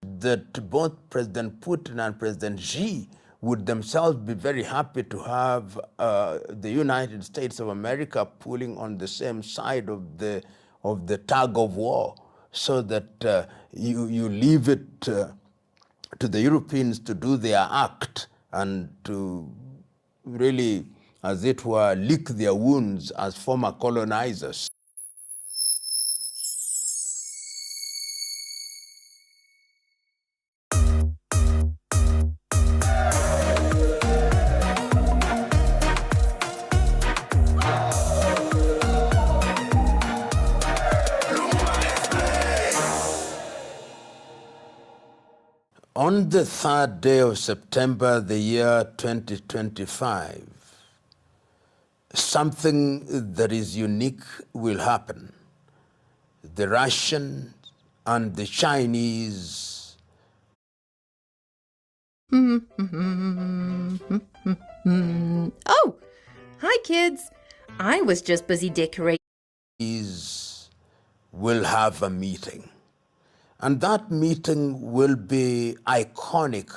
that both President Putin and President Xi would themselves be very happy to have the United States of America pulling on the same side of the tug of war, so that you leave it to the Europeans to do their act and to really, as it were, lick their wounds as former colonizers. On the 3rd day of September, the year 2025, something that is unique will happen. The Russians and the Chinese Oh, hi kids. I was just busy decorating. will have a meeting. And that meeting will be iconic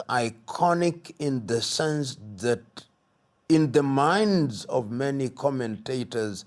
in the sense that in the minds of many commentators,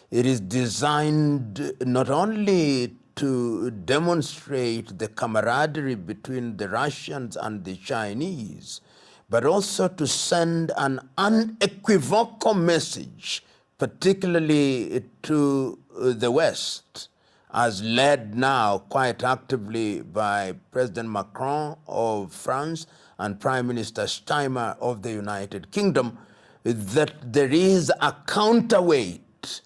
it is designed not only to demonstrate the camaraderie between the Russians and the Chinese, but also to send an unequivocal message, particularly to the West, as led now quite actively by President Macron of France and Prime Minister Steinmeier of the United Kingdom, that there is a counterweight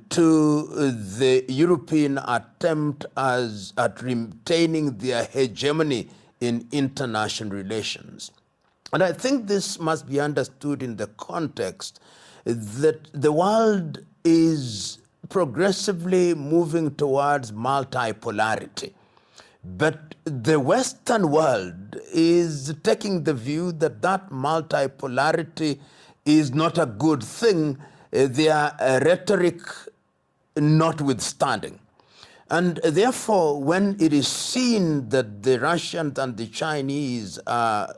to the European attempt at retaining their hegemony in international relations. And I think this must be understood in the context that the world is progressively moving towards multipolarity. But the Western world is taking the view that that multipolarity is not a good thing, their rhetoric notwithstanding. And therefore, when it is seen that the Russians and the Chinese are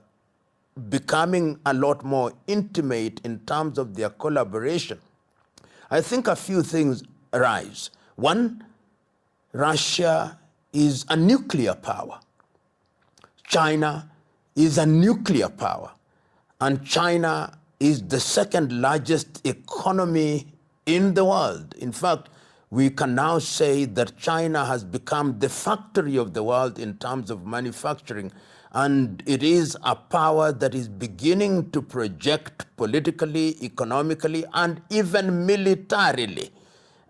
becoming a lot more intimate in terms of their collaboration, I think a few things arise. One, Russia is a nuclear power. China is a nuclear power. And China is the second largest economy in the world. In fact, we can now say that China has become the factory of the world in terms of manufacturing, and it is a power that is beginning to project politically, economically, and even militarily.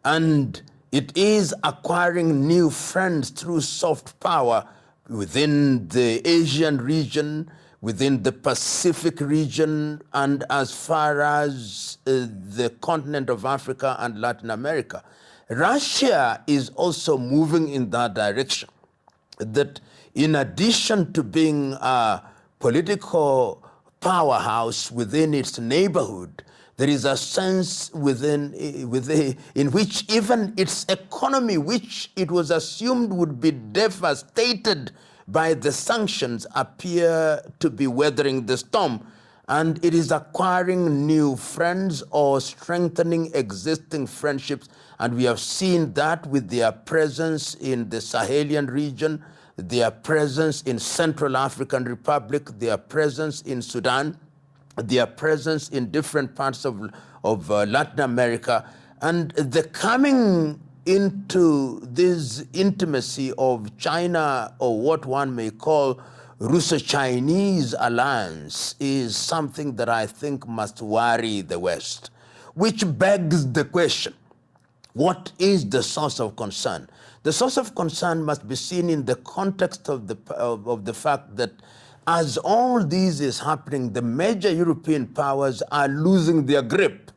And it is acquiring new friends through soft power within the Asian region, within the Pacific region, and as far as the continent of Africa and Latin America. Russia is also moving in that direction, that in addition to being a political powerhouse within its neighborhood, there is a sense in which even its economy, which it was assumed would be devastated by the sanctions, appear to be weathering the storm. And it is acquiring new friends or strengthening existing friendships. And we have seen that with their presence in the Sahelian region, their presence in Central African Republic, their presence in Sudan, their presence in different parts of Latin America, and the coming into this intimacy of China, or what one may call Russo-Chinese alliance, is something that I think must worry the West, which begs the question, what is the source of concern? The source of concern must be seen in the context of the fact that as all this is happening, the major European powers are losing their grip.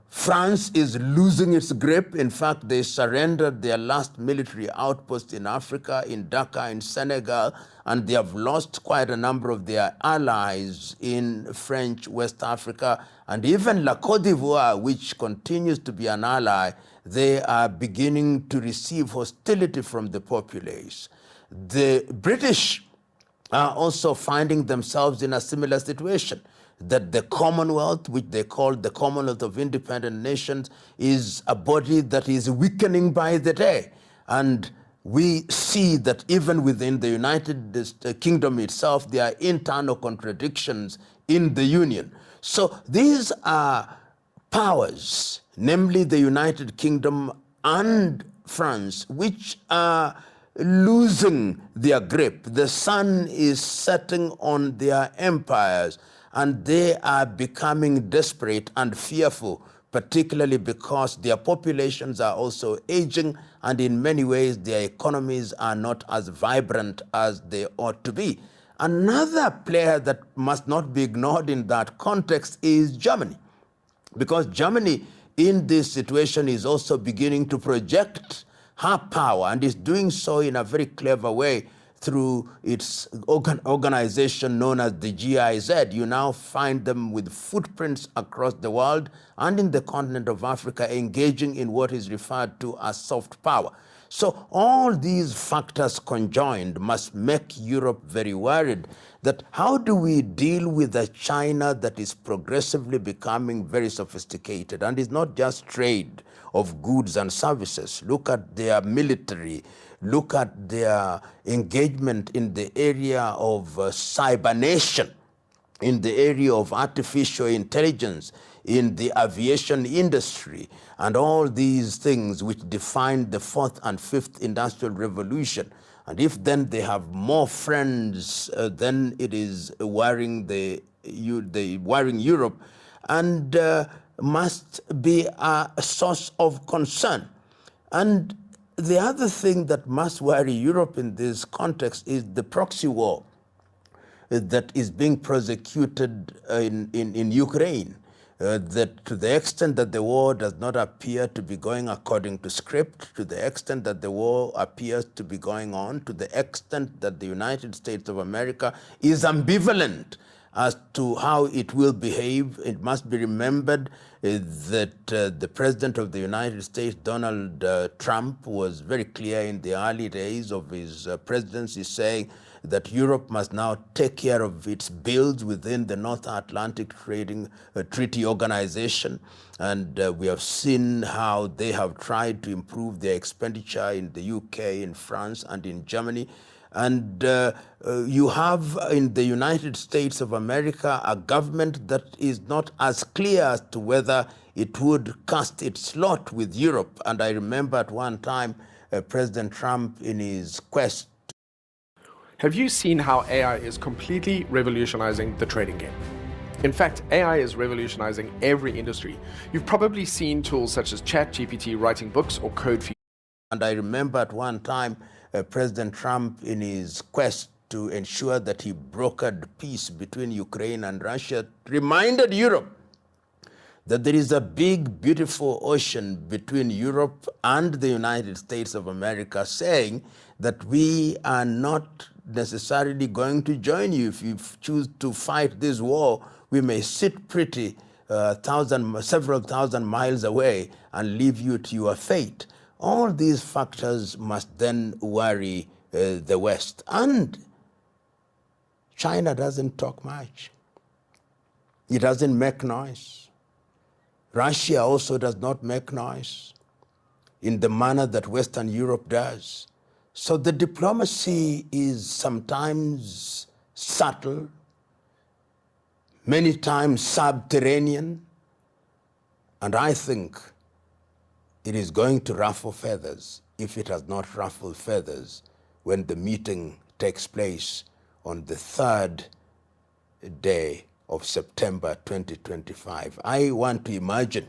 France is losing its grip. In fact, they surrendered their last military outpost in Africa, in Dakar, in Senegal, and they have lost quite a number of their allies in French West Africa. And even La Côte d'Ivoire, which continues to be an ally, they are beginning to receive hostility from the populace. The British are also finding themselves in a similar situation, that the Commonwealth, which they call the Commonwealth of Independent Nations, is a body that is weakening by the day. And we see that even within the United Kingdom itself, there are internal contradictions in the Union. So these are powers, namely the United Kingdom and France, which are losing their grip. The sun is setting on their empires, and they are becoming desperate and fearful, particularly because their populations are also aging, and in many ways their economies are not as vibrant as they ought to be. Another player that must not be ignored in that context is Germany, because Germany in this situation is also beginning to project her power, and is doing so in a very clever way through its organization known as the GIZ. You now find them with footprints across the world and in the continent of Africa, engaging in what is referred to as soft power. So all these factors conjoined must make Europe very worried that how do we deal with a China that is progressively becoming very sophisticated, and is not just trade of goods and services. Look at their military, look at their engagement in the area of cybernation, in the area of artificial intelligence, in the aviation industry, and all these things which defined the fourth and fifth industrial revolution. And if then they have more friends, then it is worrying worrying Europe, and must be a source of concern. And the other thing that must worry Europe in this context is the proxy war that is being prosecuted in Ukraine. That to the extent that the war does not appear to be going according to script, to the extent that the war appears to be going on, to the extent that the United States of America is ambivalent as to how it will behave, it must be remembered that the President of the United States, Donald Trump, was very clear in the early days of his presidency, saying that Europe must now take care of its bills within the North Atlantic Trading Treaty Organization. And we have seen how they have tried to improve their expenditure in the UK, in France, and in Germany. And you have in the United States of America a government that is not as clear as to whether it would cast its lot with Europe. And I remember at one time President Trump, in his quest. Have you seen how AI is completely revolutionizing the trading game? In fact, AI is revolutionizing every industry. You've probably seen tools such as ChatGPT writing books or code for you. And I remember at one time President Trump, in his quest to ensure that he brokered peace between Ukraine and Russia, reminded Europe that there is a big, beautiful ocean between Europe and the United States of America, saying that we are not necessarily going to join you. If you choose to fight this war, we may sit pretty several thousand miles away and leave you to your fate. All these factors must then worry the West. And China doesn't talk much. It doesn't make noise. Russia also does not make noise in the manner that Western Europe does. So the diplomacy is sometimes subtle, many times subterranean, and I think it is going to ruffle feathers, if it has not ruffled feathers, when the meeting takes place on the 3rd day of September 2025. I want to imagine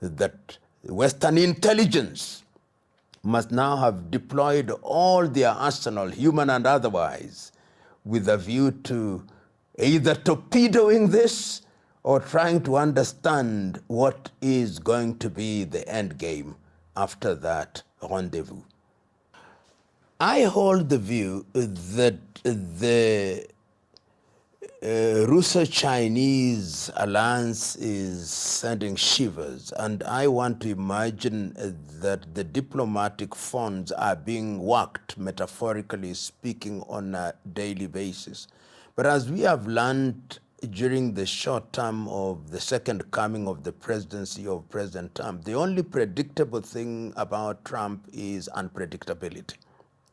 that Western intelligence must now have deployed all their arsenal, human and otherwise, with a view to either torpedoing this or trying to understand what is going to be the end game after that rendezvous. I hold the view that the Russo-Chinese alliance is sending shivers, and I want to imagine that the diplomatic fronts are being worked, metaphorically speaking, on a daily basis. But as we have learned during the short term of the second coming of the presidency of President Trump, the only predictable thing about Trump is unpredictability.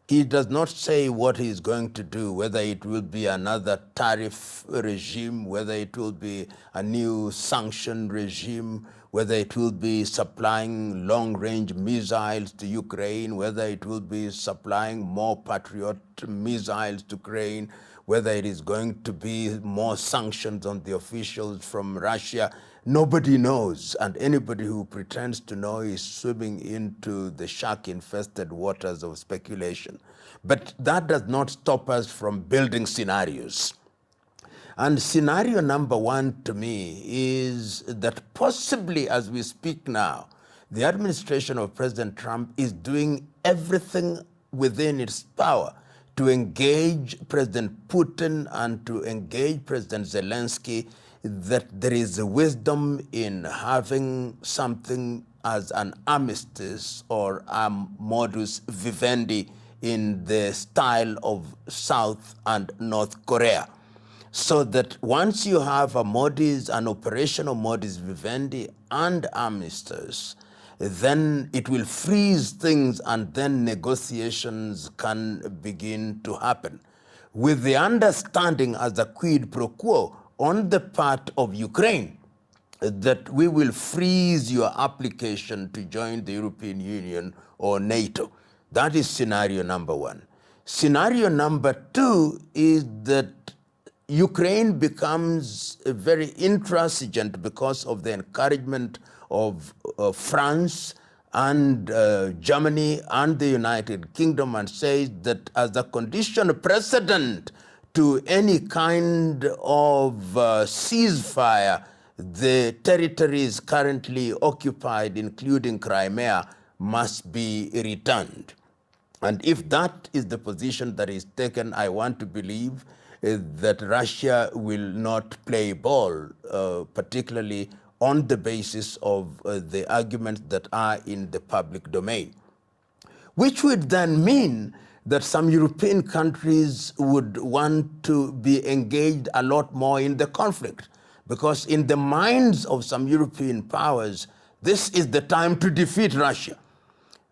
He does not say what he is going to do, whether it will be another tariff regime, whether it will be a new sanction regime, whether it will be supplying long-range missiles to Ukraine, whether it will be supplying more Patriot missiles to Ukraine, whether it is going to be more sanctions on the officials from Russia. Nobody knows, and anybody who pretends to know is swimming into the shark-infested waters of speculation. But that does not stop us from building scenarios. And scenario number one to me is that possibly as we speak now, the administration of President Trump is doing everything within its power to engage President Putin and to engage President Zelensky, that there is a wisdom in having something as an armistice or a modus vivendi in the style of South and North Korea. So that once you have an operational modus vivendi and armistice, then it will freeze things and then negotiations can begin to happen. With the understanding as a quid pro quo on the part of Ukraine that we will freeze your application to join the European Union or NATO. That is scenario number one. Scenario number two is that Ukraine becomes very intransigent because of the encouragement of France and Germany and the United Kingdom, and says that as a condition precedent to any kind of ceasefire, the territories currently occupied, including Crimea, must be returned. And if that is the position that is taken, I want to believe that Russia will not play ball, particularly on the basis of the arguments that are in the public domain, which would then mean that some European countries would want to be engaged a lot more in the conflict, because in the minds of some European powers, this is the time to defeat Russia.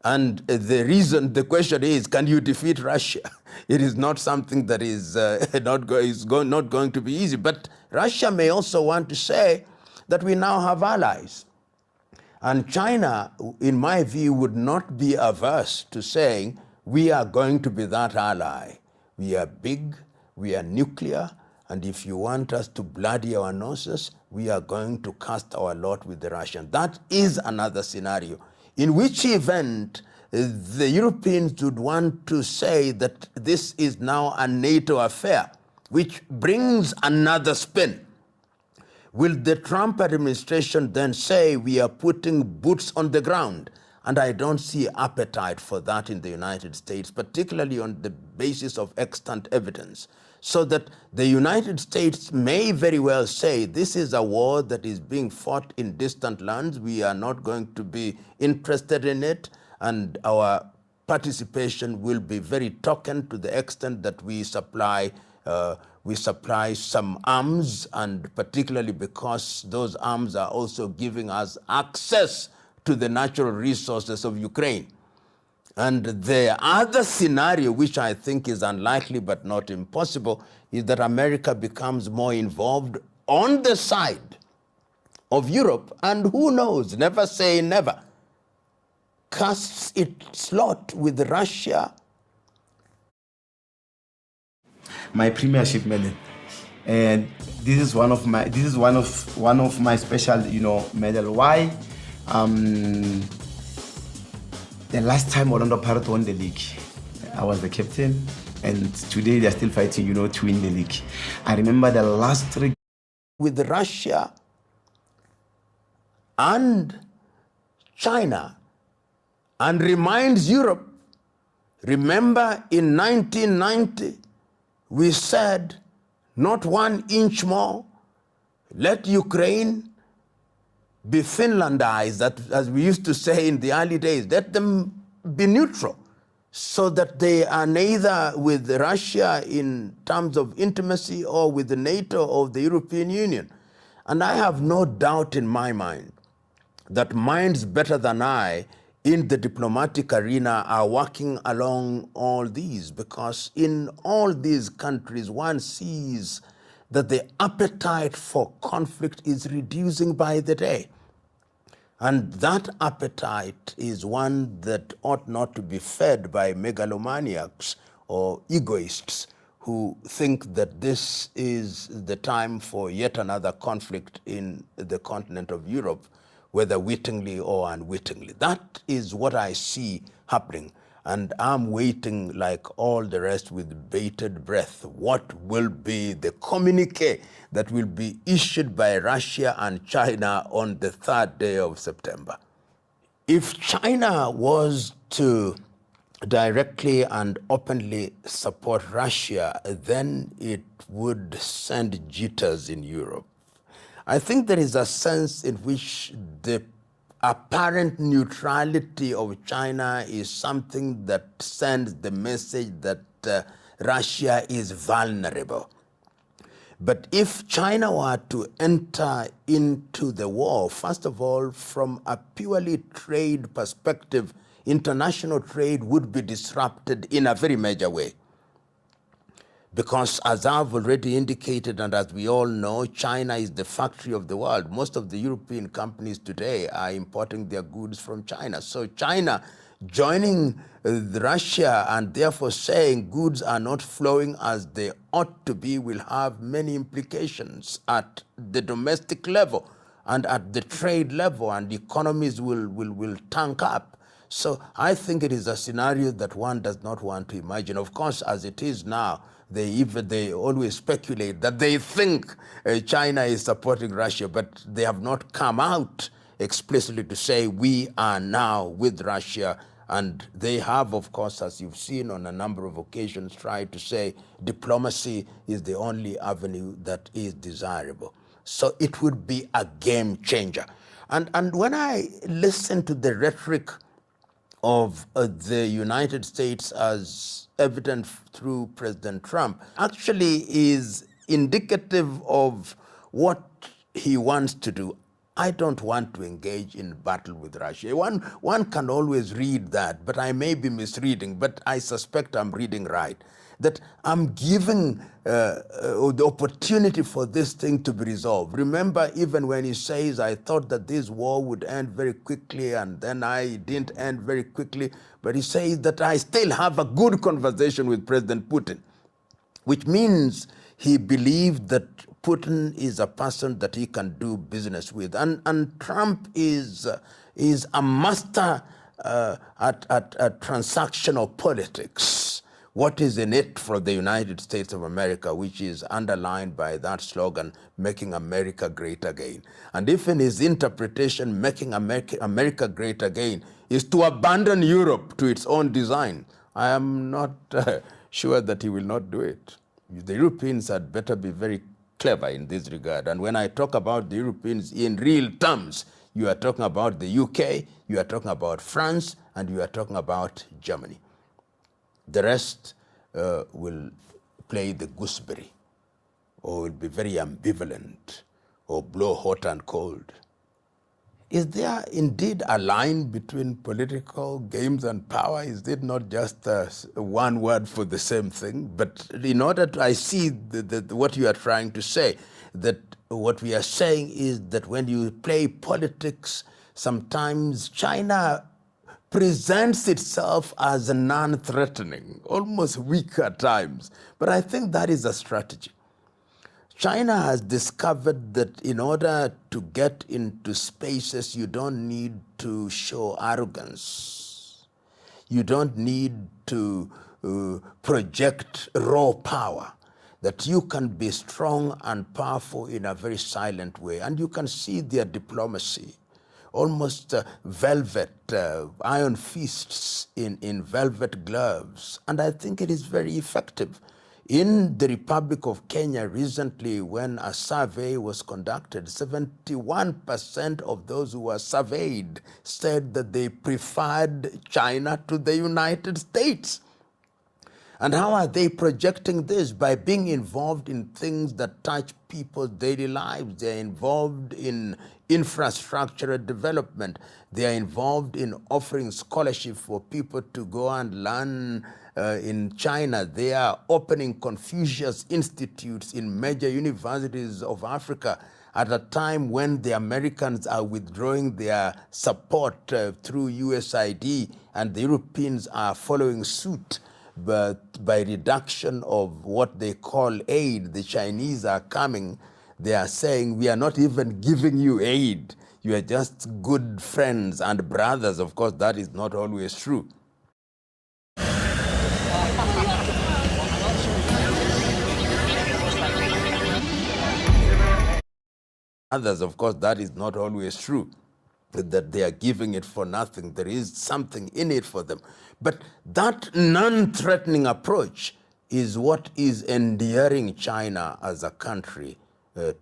And the question is, can you defeat Russia? It is not something that is not going to be easy. But Russia may also want to say that we now have allies. And China, in my view, would not be averse to saying, we are going to be that ally. We are big, we are nuclear, and if you want us to bloody our noses, we are going to cast our lot with the Russians. That is another scenario, in which event the Europeans would want to say that this is now a NATO affair, which brings another spin. Will the Trump administration then say we are putting boots on the ground? And I don't see appetite for that in the United States, particularly on the basis of extant evidence. So that the United States may very well say this is a war that is being fought in distant lands. We are not going to be interested in it, and our participation will be very token to the extent that we supply some arms, and particularly because those arms are also giving us access to the natural resources of Ukraine. And the other scenario, which I think is unlikely but not impossible, is that America becomes more involved on the side of Europe, and who knows, never say never, casts its lot with Russia. My premiership medal, and this is one of my special medal. Why? The last time Orlando Pirates won the league, I was the captain, and today they're still fighting, to win the league. I remember the last 3 with Russia and China, and reminds Europe. Remember, in 1990, we said not 1 inch more. Let Ukraine be Finlandized, that, as we used to say in the early days. Let them be neutral, so that they are neither with Russia in terms of intimacy or with the NATO or the European Union. And I have no doubt in my mind that minds better than I in the diplomatic arena are working along all these, because in all these countries one sees that the appetite for conflict is reducing by the day. And that appetite is one that ought not to be fed by megalomaniacs or egoists who think that this is the time for yet another conflict in the continent of Europe, whether wittingly or unwittingly. That is what I see happening. And I'm waiting, like all the rest, with bated breath. What will be the communique that will be issued by Russia and China on the 3rd day of September? If China was to directly and openly support Russia, then it would send jitters in Europe. I think there is a sense in which the apparent neutrality of China is something that sends the message that Russia is vulnerable. But if China were to enter into the war, first of all, from a purely trade perspective, international trade would be disrupted in a very major way. Because as I've already indicated, and as we all know, China is the factory of the world. Most of the European companies today are importing their goods from China. So China joining Russia and therefore saying goods are not flowing as they ought to be will have many implications at the domestic level and at the trade level, and economies will tank up. So I think it is a scenario that one does not want to imagine. Of course, as it is now, they always speculate that they think China is supporting Russia, but they have not come out explicitly to say we are now with Russia. And they have, of course, as you've seen on a number of occasions, tried to say diplomacy is the only avenue that is desirable. So it would be a game changer. And when I listen to the rhetoric of the United States as evident through President Trump, actually is indicative of what he wants to do. I don't want to engage in battle with Russia. One can always read that, but I may be misreading, but I suspect I'm reading right. That I'm giving the opportunity for this thing to be resolved. Remember, even when he says, I thought that this war would end very quickly, and then I didn't end very quickly, but he says that I still have a good conversation with President Putin, which means he believed that Putin is a person that he can do business with. And Trump is a master at transactional politics. What is in it for the United States of America, which is underlined by that slogan, making America great again. And if in his interpretation, making America great again is to abandon Europe to its own design, I am not sure that he will not do it. The Europeans had better be very clever in this regard. And when I talk about the Europeans in real terms, you are talking about the UK, you are talking about France, and you are talking about Germany. The rest will play the gooseberry, or will be very ambivalent, or blow hot and cold. Is there indeed a line between political games and power? Is it not just one word for the same thing? But in order to, I see what you are trying to say, that what we are saying is that when you play politics, sometimes China presents itself as non-threatening, almost weak at times. But I think that is a strategy. China has discovered that in order to get into spaces, you don't need to show arrogance. You don't need to project raw power, that you can be strong and powerful in a very silent way. And you can see their diplomacy, almost velvet, iron fists in velvet gloves. And I think it is very effective In the Republic of Kenya recently, when a survey was conducted, 71% of those who were surveyed said that they preferred China to the United States. And how are they projecting this? By being involved in things that touch people's daily lives. They're involved in infrastructure development. They are involved in offering scholarship for people to go and learn in China. They are opening Confucius Institutes in major universities of Africa at a time when the Americans are withdrawing their support through USAID, and the Europeans are following suit. But by reduction of what they call aid, the Chinese are coming. They are saying, we are not even giving you aid. You are just good friends and brothers. Of course, that is not always true. Others, of course, that is not always true, that they are giving it for nothing. There is something in it for them. But that non-threatening approach is what is endearing China as a country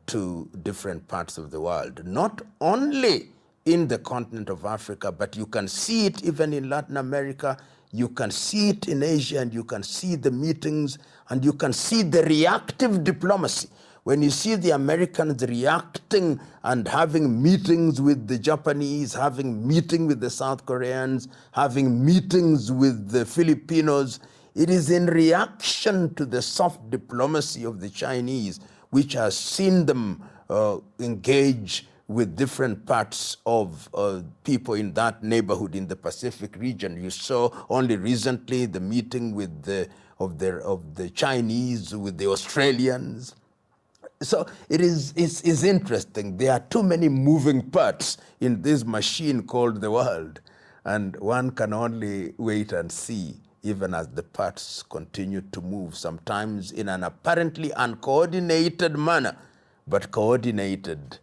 to different parts of the world. Not only in the continent of Africa, but you can see it even in Latin America, you can see it in Asia, and you can see the meetings, and you can see the reactive diplomacy. When you see the Americans reacting and having meetings with the Japanese, having meetings with the South Koreans, having meetings with the Filipinos, it is in reaction to the soft diplomacy of the Chinese, which has seen them engage with different parts of people in that neighborhood in the Pacific region. You saw only recently the meeting with the Chinese with the Australians. So it's interesting. There are too many moving parts in this machine called the world, and one can only wait and see, even as the parts continue to move, sometimes in an apparently uncoordinated manner, but coordinated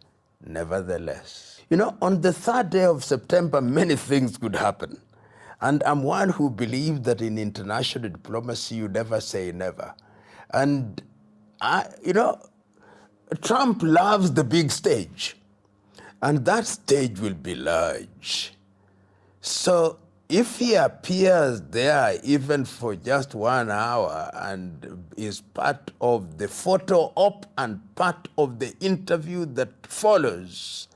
nevertheless. You know, on the 3rd day of September, many things could happen. And I'm one who believes that in international diplomacy, you never say never. And, Trump loves the big stage, and that stage will be large. So if he appears there even for just 1 hour and is part of the photo op and part of the interview that follows,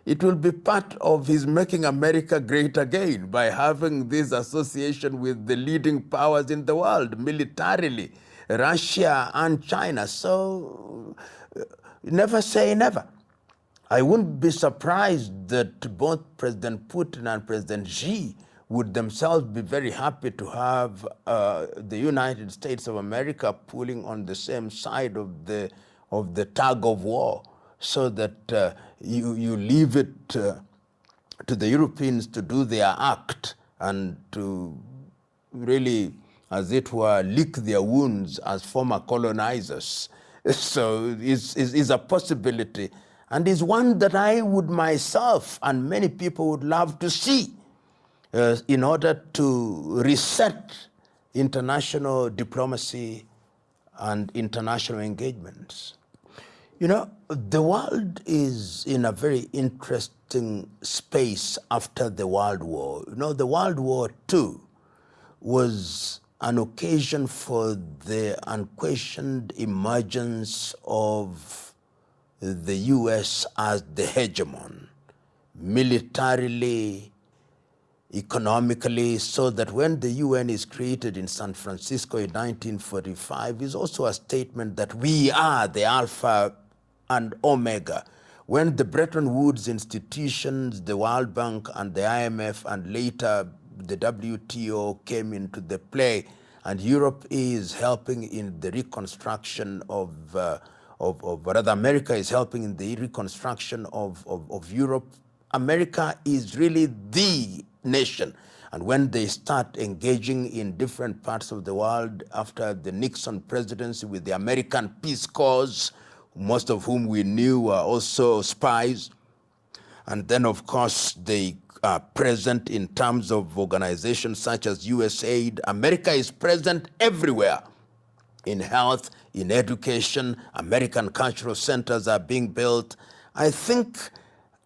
it will be part of his making America great again by having this association with the leading powers in the world, militarily, Russia and China. So never say never. I wouldn't be surprised that both President Putin and President Xi would themselves be very happy to have the United States of America pulling on the same side of the tug of war, so that you leave it to the Europeans to do their act and to really, as it were, lick their wounds as former colonizers. So it's a possibility, and is one that I would myself and many people would love to see in order to reset international diplomacy and international engagements. You know, the world is in a very interesting space after the World War. You know, the World War II was an occasion for the unquestioned emergence of the US as the hegemon, militarily, economically, so that when the UN is created in San Francisco in 1945, is also a statement that we are the Alpha and Omega. When the Bretton Woods institutions, the World Bank and the IMF, and later the WTO came into the play, and Europe is helping in the reconstruction rather America is helping in the reconstruction of Europe. America is really the nation. And when they start engaging in different parts of the world after the Nixon presidency with the American Peace Corps, most of whom we knew were also spies, and then of course they are present in terms of organizations such as USAID. America is present everywhere. in health, in education. American cultural centers are being built. I think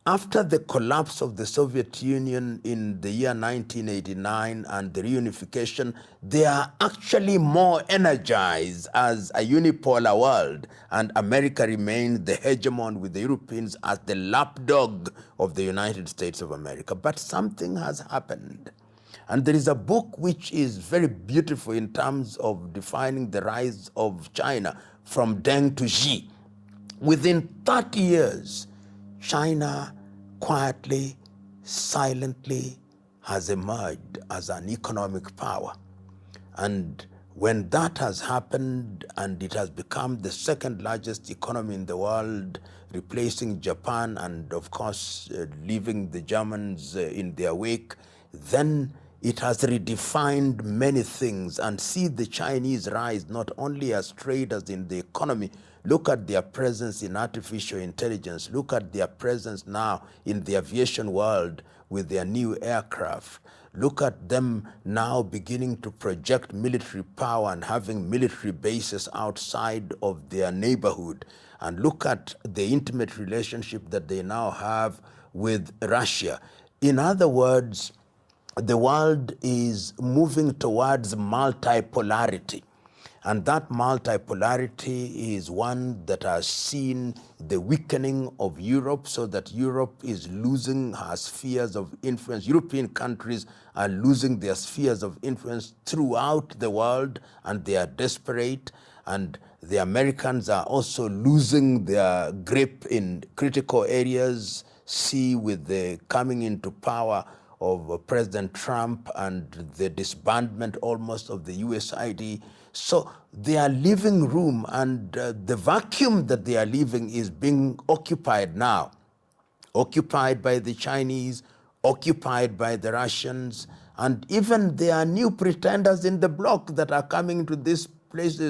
after the collapse of the Soviet Union in the year 1989 and the reunification, they are actually more energized as a unipolar world, and America remained the hegemon with the Europeans as the lapdog of the United States of America. But something has happened. And there is a book which is very beautiful in terms of defining the rise of China, From Deng to Xi. Within 30 years, China quietly, silently has emerged as an economic power. And when that has happened and it has become the second largest economy in the world, replacing Japan and of course leaving the Germans in their wake, then it has redefined many things. And see the Chinese rise not only as traders in the economy. Look at their presence in artificial intelligence. Look at their presence now in the aviation world with their new aircraft. Look at them now beginning to project military power and having military bases outside of their neighborhood. And look at the intimate relationship that they now have with Russia. In other words, the world is moving towards multipolarity. And that multipolarity is one that has seen the weakening of Europe, so that Europe is losing her spheres of influence. European countries are losing their spheres of influence throughout the world, and they are desperate. And the Americans are also losing their grip in critical areas. See, with the coming into power of President Trump and the disbandment almost of the USID. So they are leaving room, and the vacuum that they are leaving is being occupied now. Occupied by the Chinese, occupied by the Russians, and even there are new pretenders in the bloc that are coming into these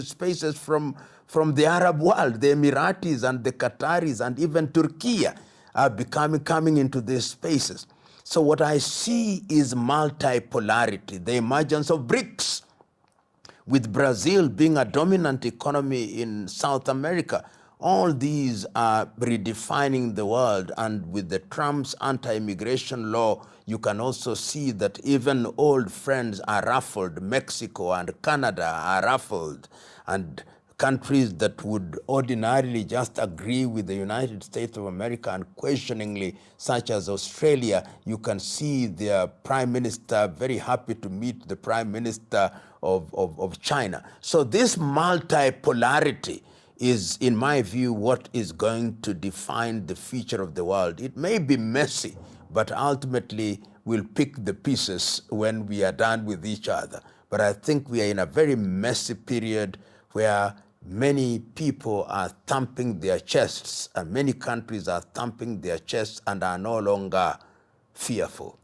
spaces from the Arab world. The Emiratis and the Qataris and even Turkey are coming into these spaces. So what I see is multipolarity, the emergence of BRICS, with Brazil being a dominant economy in South America. All these are redefining the world, and with the Trump's anti-immigration law, you can also see that even old friends are ruffled. Mexico and Canada are ruffled, and countries that would ordinarily just agree with the United States of America unquestioningly, such as Australia, you can see their prime minister very happy to meet the prime minister of China. So this multipolarity is, in my view, what is going to define the future of the world. It may be messy, but ultimately we'll pick the pieces when we are done with each other. But I think we are in a very messy period where many people are thumping their chests, and many countries are thumping their chests and are no longer fearful.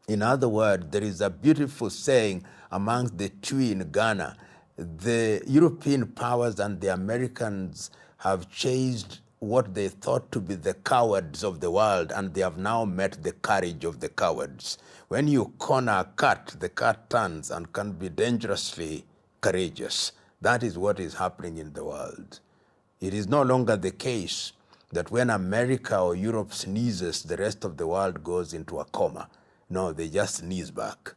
In other words, there is a beautiful saying amongst the Twi in Ghana. The European powers and the Americans have chased what they thought to be the cowards of the world, and they have now met the courage of the cowards. When you corner a cat, the cat turns and can be dangerously courageous. That is what is happening in the world. It is no longer the case that when America or Europe sneezes, the rest of the world goes into a coma. No, they just sneeze back.